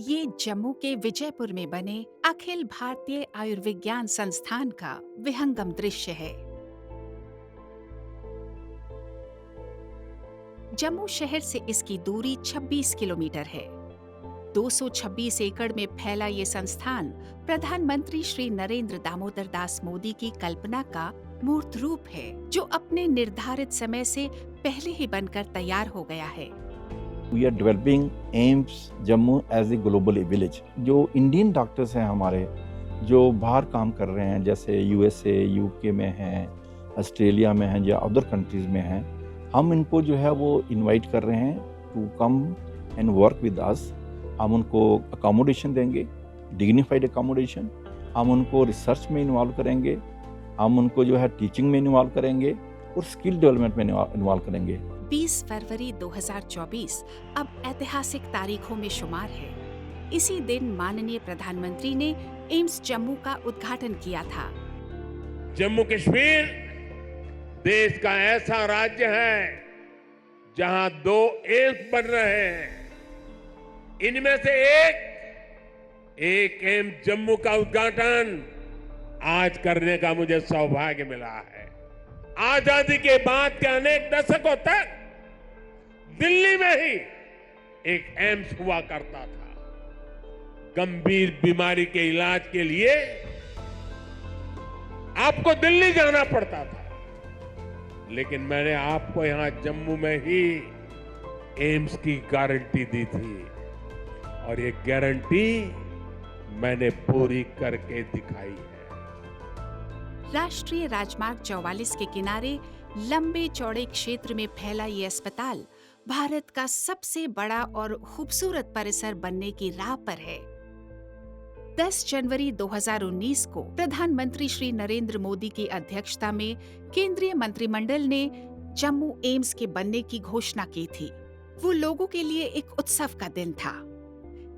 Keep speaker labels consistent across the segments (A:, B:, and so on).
A: ये जम्मू के विजयपुर में बने अखिल भारतीय आयुर्विज्ञान संस्थान का विहंगम दृश्य है। जम्मू शहर से इसकी दूरी 26 किलोमीटर है। 226 एकड़ में फैला ये संस्थान प्रधानमंत्री श्री नरेंद्र दामोदर दास मोदी की कल्पना का मूर्त रूप है, जो अपने निर्धारित समय से पहले ही बनकर तैयार हो गया है।
B: We are developing AIIMS Jammu as a global village. जो इंडियन डॉक्टर्स हैं हमारे, जो बाहर काम कर रहे हैं, जैसे यूएसए, यूके में हैं, ऑस्ट्रेलिया में हैं या अदर कंट्रीज़ में हैं, हम इनको जो है वो इनवाइट कर रहे हैं to come and work with us. हम उनको अकोमोडेशन देंगे, डिग्निफाइड अकोमोडेशन। हम उनको रिसर्च में इन्वॉल्व करेंगे, हम उनको जो है टीचिंग में इन्वॉल्व करेंगे और स्किल डेवलपमेंट में इन्वॉल्व करेंगे।
A: 20 फरवरी 2024 अब ऐतिहासिक तारीखों में शुमार है। इसी दिन माननीय प्रधानमंत्री ने एम्स जम्मू का उद्घाटन किया था।
C: जम्मू कश्मीर देश का ऐसा राज्य है जहां 2 एम्स बन रहे हैं। इनमें से एक एम्स जम्मू का उद्घाटन आज करने का मुझे सौभाग्य मिला है। आजादी के बाद के अनेक दशकों तक दिल्ली में ही एक एम्स हुआ करता था। गंभीर बीमारी के इलाज के लिए आपको दिल्ली जाना पड़ता था, लेकिन मैंने आपको यहां जम्मू में ही एम्स की गारंटी दी थी और ये गारंटी मैंने पूरी करके दिखाई है।
A: राष्ट्रीय राजमार्ग 44 के किनारे लंबे चौड़े क्षेत्र में फैला ये अस्पताल भारत का सबसे बड़ा और खूबसूरत परिसर बनने की राह पर है। 10 जनवरी 2019 को प्रधानमंत्री श्री नरेंद्र मोदी की अध्यक्षता में केंद्रीय मंत्रिमंडल ने जम्मू एम्स के बनने की घोषणा की थी। वो लोगों के लिए एक उत्सव का दिन था।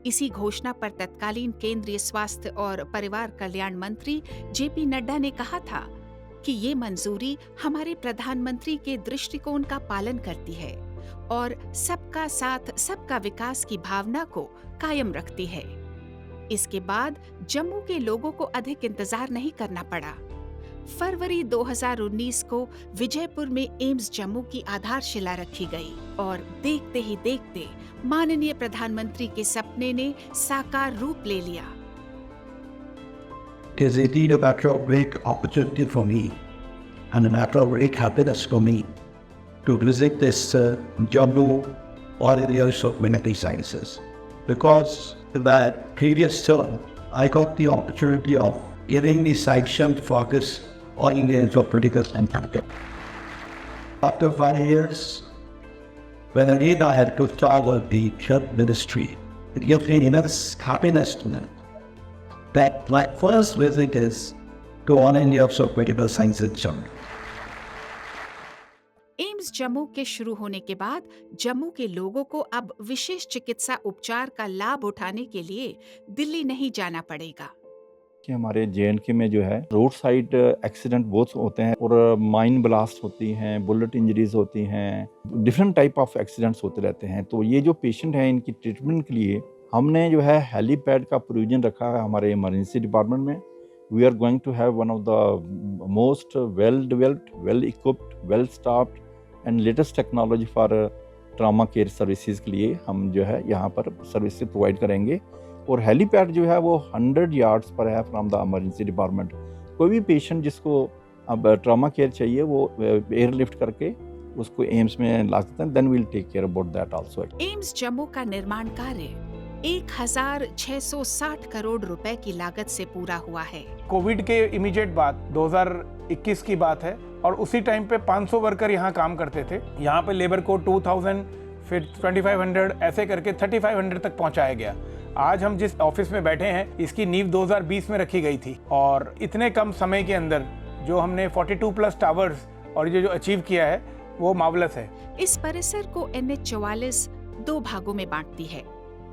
A: इसी घोषणा पर तत्कालीन केंद्रीय स्वास्थ्य और परिवार कल्याण मंत्री जेपी नड्डा ने कहा था कि ये मंजूरी हमारे प्रधानमंत्री के दृष्टिकोण का पालन करती है और सबका साथ सबका विकास की भावना को कायम रखती है। इसके बाद जम्मू के लोगों को अधिक इंतजार नहीं करना पड़ा। फरवरी 2019 को विजयपुर में एम्स जम्मू की आधारशिला रखी गई और देखते ही देखते माननीय प्रधानमंत्री के सपने ने साकार रूप ले लिया।
D: It is indeed a matter of great opportunity for me and a matter of great happiness for me to visit this Jammu College of Medical Sciences, because in that previous term I got the opportunity of giving the sanctioned focus on Indians of political and after 5 years, when again I had to start with the health ministry, it gives me immense happiness to know that my first visit is to one Indians of medical sciences Jammu.
A: AIIMS Jammu के शुरू होने के बाद जम्मू के लोगों को अब विशेष चिकित्सा उपचार का लाभ उठाने के लिए दिल्ली नहीं जाना पड़ेगा।
B: कि हमारे जेएंडके में जो है रोड साइड एक्सीडेंट बहुत होते हैं और माइन ब्लास्ट होती हैं, बुलेट इंजरीज होती हैं, डिफरेंट टाइप ऑफ एक्सीडेंट्स होते रहते हैं। तो ये जो पेशेंट हैं, इनकी ट्रीटमेंट के लिए हमने जो है हेलीपैड का प्रोविजन रखा है हमारे इमरजेंसी डिपार्टमेंट में। We are going to have one of the most well developed, well equipped, well staffed and latest technology for trauma care services के लिए हम जो है यहाँ पर सर्विसेज प्रोवाइड करेंगे। और हेलीपैड जो है वो 100 यार्ड्स पर है फ्रॉम द इमरजेंसी डिपार्टमेंट। कोई भी पेशेंट जिसको अब ट्रामा केयर चाहिए वो एयरलिफ्ट करके उसको एम्स में ला सकते हैं। Then we will take care about that also.
A: AIIMS Jammu का निर्माण कार्य 1660 करोड़ रुपए की लागत से पूरा हुआ है।
E: कोविड के इमीडिएट बाद 2021 की बात है और उसी टाइम पे 500 वर्कर यहाँ काम करते थे। यहाँ पे लेबर को 2000 फिर 2500 ऐसे करके 3500 तक पहुँचाया गया। आज हम जिस ऑफिस में बैठे हैं इसकी नींव 2020 में रखी गई थी और इतने कम समय के अंदर जो हमने 42 प्लस टावर्स और ये जो अचीव किया है वो मार्वलस है।
A: इस परिसर को NH44 2 भागों में बांटती है।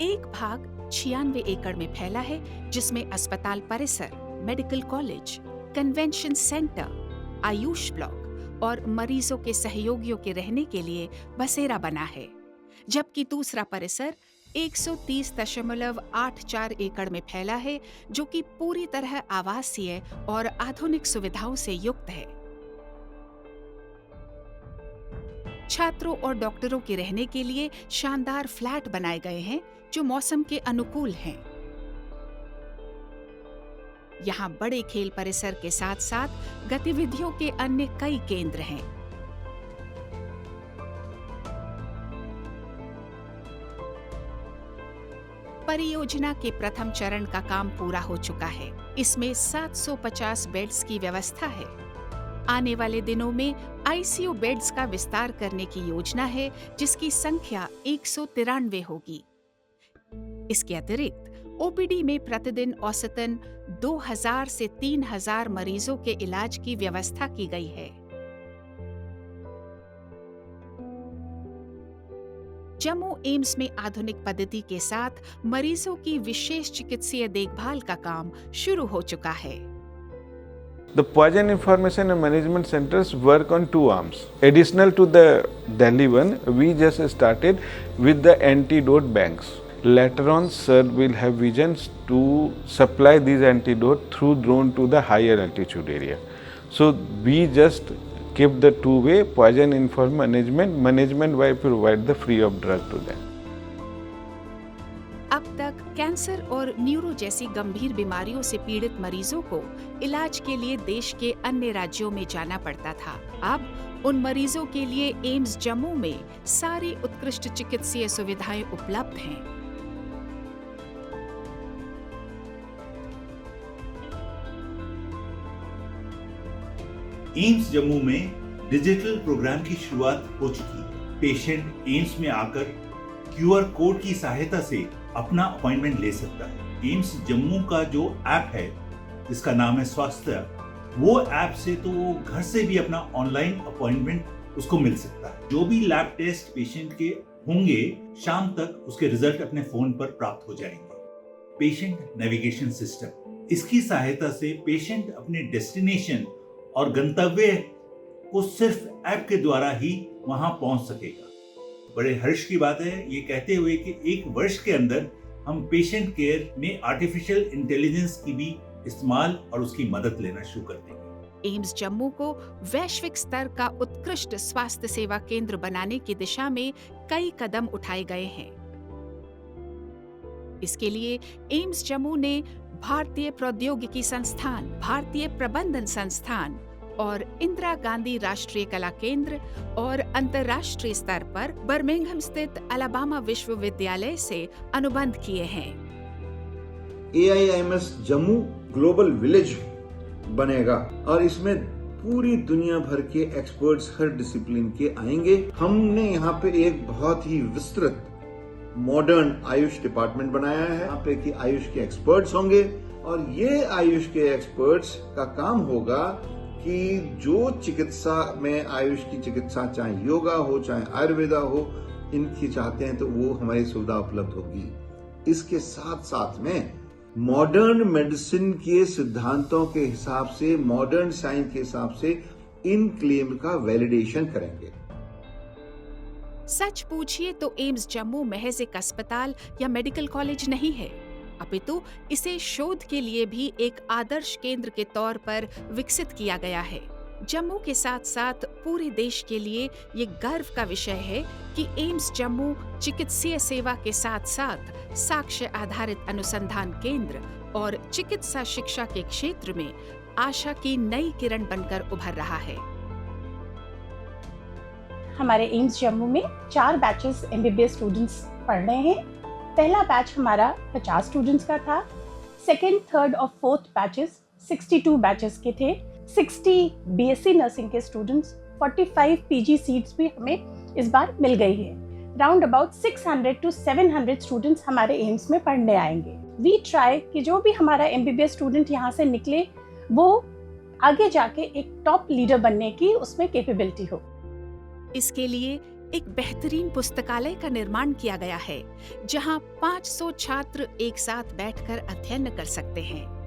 A: एक भाग 96 एकड़ में फैला है, जिसमें अस्पताल परिसर, medical college, convention centre, Ayush block और मरीजों के सहयोगियों के रहने के लिए बसेरा बना है। जबकि दूसरा परिसर 130.84 एकड़ में फैला है, जो कि पूरी तरह आवासीय और आधुनिक सुविधाओं से युक्त है। छात्रों और डॉक्टरों के रहने के लिए शानदार फ्लैट बनाए गए हैं, जो मौसम के अनुकूल हैं। यहाँ बड़े खेल परिसर के साथ-साथ गतिविधियों के अन्य कई केंद्र हैं। परियोजना के प्रथम चरण का काम पूरा हो चुका है। इसमें 750 बेड्स की व्यवस्था है। आने वाले दिनों में आईसीयू बेड्स का विस्तार करने की योजना है, जिसकी संख्या 193 होगी। इसके अतिरिक्त ओपीडी में प्रतिदिन औसतन 2000 से 3000 मरीजों के इलाज की व्यवस्था की गई है। जम्मू एम्स में आधुनिक पद्धति के साथ मरीजों की विशेष चिकित्सीय देखभाल का काम शुरू हो चुका है।
F: The Poison Information and Management Centers work on two arms. Additional to the Delhi one, we just started with the antidote banks. Later on, sir will have visions to supply these antidote through drone to the higher altitude area. So we just keep the two-way poison information management by provide the free of drug to them.
A: अब तक cancer और neuro जैसी गंभीर बीमारियों से पीड़ित मरीजों को इलाज के लिए देश के अन्य राज्यों में जाना पड़ता था। अब उन मरीजों के लिए एम्स जम्मू में सारी उत्कृष्ट चिकित्सीय सुविधाएं उपलब्ध हैं।
G: एम्स जम्मू में डिजिटल प्रोग्राम की शुरुआत हो चुकी है। पेशेंट एम्स में आकर क्यूआर कोड की सहायता से अपना अपॉइंटमेंट ले सकता है। एम्स जम्मू का जो ऐप है, जिसका नाम है स्वास्थ्य, वो ऐप से तो वो घर से भी अपना ऑनलाइन अपॉइंटमेंट उसको मिल सकता है। जो भी लैब टेस्ट पेशेंट के होंगे, शाम तक उसके रिजल्ट अपने फोन पर प्राप्त हो जाएंगे। पेशेंट नेविगेशन सिस्टम, इसकी सहायता से पेशेंट अपने डेस्टिनेशन और गंतव्य को सिर्फ ऐप के द्वारा ही वहां पहुंच सकेगा। बड़े हर्ष की बात है ये कहते हुए कि 1 वर्ष के अंदर हम पेशेंट केयर में आर्टिफिशियल इंटेलिजेंस की भी इस्तेमाल और उसकी मदद लेना शुरू कर देंगे।
A: एम्स जम्मू को वैश्विक स्तर का उत्कृष्ट स्वास्थ्य सेवा केंद्र बनाने की दिशा में कई कदम उठाए गए हैं। इसके लिए एम्स जम्मू ने भारतीय प्रौद्योगिकी संस्थान, भारतीय प्रबंधन संस्थान और इंदिरा गांधी राष्ट्रीय कला केंद्र और अंतर्राष्ट्रीय स्तर पर बर्मिंघम स्थित अलाबामा विश्वविद्यालय से अनुबंध किए हैं।
H: AIIMS जम्मू ग्लोबल विलेज बनेगा और इसमें पूरी दुनिया भर के एक्सपर्ट्स हर डिसिप्लिन के आएंगे। हमने यहाँ पे एक बहुत ही विस्तृत मॉडर्न आयुष डिपार्टमेंट बनाया है। यहाँ पे कि आयुष के एक्सपर्ट्स होंगे और ये आयुष के एक्सपर्ट्स का काम होगा कि जो चिकित्सा में आयुष की चिकित्सा, चाहे योगा हो चाहे आयुर्वेदा हो, इनकी चाहते हैं तो वो हमारी सुविधा उपलब्ध होगी। इसके साथ साथ में मॉडर्न मेडिसिन के सिद्धांतों के हिसाब से, मॉडर्न साइंस के हिसाब से इन क्लेम का वैलिडेशन करेंगे।
A: सच पूछिए तो एम्स जम्मू महज एक अस्पताल या मेडिकल कॉलेज नहीं है, अपितु इसे शोध के लिए भी एक आदर्श केंद्र के तौर पर विकसित किया गया है। जम्मू के साथ साथ पूरे देश के लिए ये गर्व का विषय है कि एम्स जम्मू चिकित्सीय सेवा के साथ साथ साक्ष्य आधारित अनुसंधान केंद्र और चिकित्सा शिक्षा के क्षेत्र में आशा की नई किरण बनकर उभर रहा है।
I: हमारे एम्स जम्मू में 4 बैचेस MBBS स्टूडेंट्स पढ़ रहे हैं। पहला बैच हमारा 50 स्टूडेंट्स का था। सेकेंड, थर्ड और फोर्थ बैचेस 62 बैचेस के थे। 60 BSc नर्सिंग के स्टूडेंट्स, 45 PG सीट्स भी हमें इस बार मिल गई है। राउंड अबाउट 600 to 700 स्टूडेंट्स हमारे एम्स में पढ़ने आएंगे। वी ट्राई कि जो भी हमारा MBBS स्टूडेंट यहाँ से निकले वो आगे जाके एक टॉप लीडर बनने की उसमें कैपेबिलिटी हो।
A: इसके लिए एक बेहतरीन पुस्तकालय का निर्माण किया गया है, जहां 500 छात्र एक साथ बैठकर अध्ययन कर सकते हैं।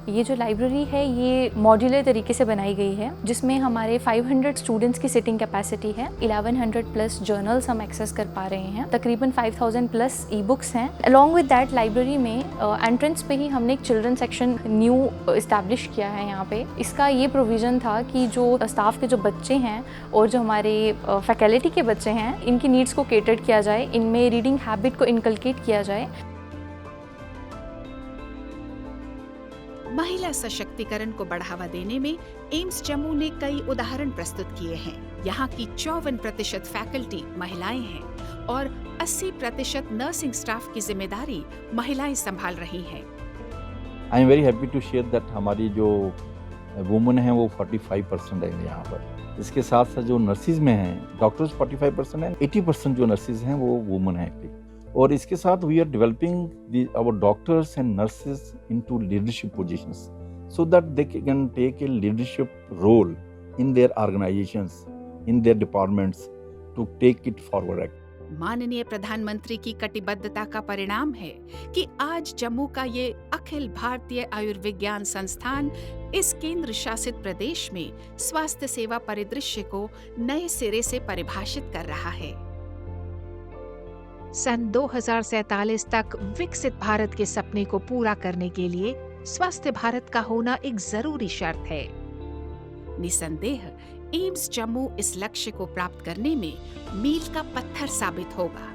J: ये जो लाइब्रेरी है ये मॉड्यूलर तरीके से बनाई गई है, जिसमें हमारे 500 स्टूडेंट्स की सिटिंग कैपेसिटी है। 1100 प्लस जर्नल्स हम एक्सेस कर पा रहे हैं, तकरीबन 5000 प्लस ई बुक्स हैं। अलॉन्ग विद दैट लाइब्रेरी में एंट्रेंस पे ही हमने एक चिल्ड्रन सेक्शन न्यू इस्टेब्लिश किया है यहाँ पे। इसका ये प्रोविज़न था कि जो स्टाफ के जो बच्चे हैं और जो हमारे फैकल्टी के बच्चे हैं, इनकी नीड्स को केटर किया जाए, इनमें रीडिंग हैबिट को इनकलकेट किया जाए।
A: महिला सशक्तिकरण को बढ़ावा देने में एम्स जम्मू ने कई उदाहरण प्रस्तुत किए हैं। यहाँ की 54% फैकल्टी महिलाएं हैं और 80% नर्सिंग स्टाफ की जिम्मेदारी महिलाएं संभाल रही हैं।
B: I am very happy to share that हमारी जो वुमेन है वो 45% है यहाँ पर। इसके साथ साथ जो नर्सिस में हैं, डॉक्टर्स 45% हैं, 80% जो नर्सिस हैं वो वुमेन हैं। और इसके साथ we are developing our doctors and nurses into leadership positions so that they can take a leadership role in their organisations, in their departments to take it forward.
A: माननीय प्रधानमंत्री की कटिबद्धता का परिणाम है कि आज जम्मू का ये अखिल भारतीय आयुर्विज्ञान संस्थान इस केंद्र शासित प्रदेश में स्वास्थ्य सेवा परिदृश्य को नए सिरे से परिभाषित कर रहा है। सन 2047 तक विकसित भारत के सपने को पूरा करने के लिए स्वस्थ भारत का होना एक जरूरी शर्त है। निसंदेह एम्स जम्मू इस लक्ष्य को प्राप्त करने में मील का पत्थर साबित होगा।